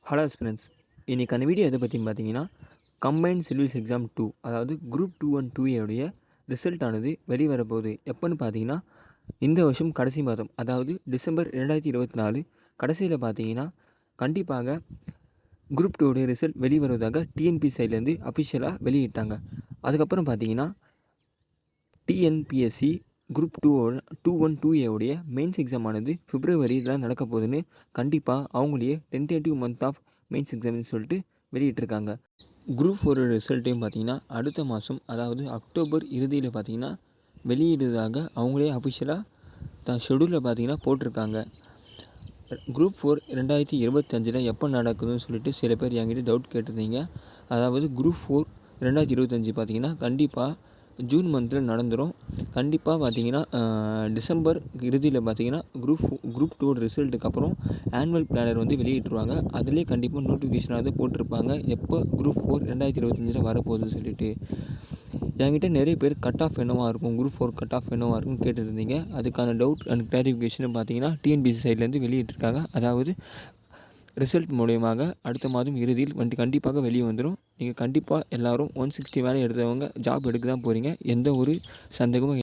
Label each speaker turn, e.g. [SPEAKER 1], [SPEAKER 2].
[SPEAKER 1] Hello students, இன்றைக்கான video எதை பற்றின்னு பார்த்தீங்கன்னா, கம்பைன்ட் சிவில்ஸ் எக்ஸாம் 2 அதாவது குரூப் 2 அண்ட் 2A உடைய ரிசல்ட் ஆனது வெளிவரப்போகுது. எப்போன்னு பார்த்தீங்கன்னா, இந்த வருஷம் கடைசி மாதம், அதாவது டிசம்பர் 2024 கடைசியில் பார்த்தீங்கன்னா, கண்டிப்பாக குரூப் 2 உடைய ரிசல்ட் வெளிவருவதாக டிஎன்பிஎஸ்சி சைட்லேருந்து அஃபிஷியலாக வெளியிட்டாங்க. அதுக்கப்புறம் பார்த்தீங்கன்னா, டிஎன்பிஎஸ்சி குரூப் 2A உடைய மெயின்ஸ் எக்ஸாம் ஆனது பிப்ரவரியில் நடக்க போகுதுன்னு கண்டிப்பாக அவங்களையே டென்டேட்டிவ் மந்த் ஆஃப் மெயின்ஸ் எக்ஸாம்னு சொல்லிட்டு வெளியிட்டிருக்காங்க. குரூப் 4 ரிசல்ட்டையும் பார்த்தீங்கன்னா அடுத்த மாதம், அதாவது அக்டோபர் இறுதியில் பார்த்தீங்கன்னா வெளியிடுவதாக அவங்களே அஃபிஷியலாக ஷெடியூலில் பார்த்தீங்கன்னா போட்டிருக்காங்க. குரூப் 4 2025 எப்போ நடக்குதுன்னு சொல்லிட்டு சில பேர் என்கிட்ட டவுட் கேட்டிருந்தீங்க. அதாவது குரூப் 4 2025 பார்த்தீங்கன்னா கண்டிப்பாக ஜூன் மந்தில் நடந்துடும். கண்டிப்பாக பார்த்தீங்கன்னா டிசம்பர் இறுதியில் பார்த்தீங்கன்னா குரூப் 2 ரிசல்ட்டுக்கு அப்புறம் ஆனுவல் பிளானர் வந்து வெளியிட்டுருவாங்க. அதிலே கண்டிப்பாக நோட்டிஃபிகேஷனாக போட்டிருப்பாங்க எப்போ குரூப் 4 2025 வரப்போகுதுன்னு சொல்லிட்டு. என்கிட்ட நிறைய பேர் கட் ஆஃப் என்னவாக இருக்கும், குரூப் 4 கட் ஆஃப் என்னவாக இருக்கும்னு கேட்டுருந்தீங்க. அதுக்கான டவுட் அண்ட் கிளாரிஃபிகேஷன் பார்த்தீங்கன்னா டிஎன்பிஎஸ்சி சைட்லேருந்து வெளியிட்டிருக்காங்க. அதாவது ரிசல்ட் மூலயமாக அடுத்த மாதம் இறுதியில் கண்டிப்பாக வெளியே வந்துடும். நீங்கள் கண்டிப்பாக எல்லோரும் 160 மேலே எடுத்தவங்க ஜாப் எடுக்க தான் போகிறீங்க. எந்த ஒரு சந்தேகமும்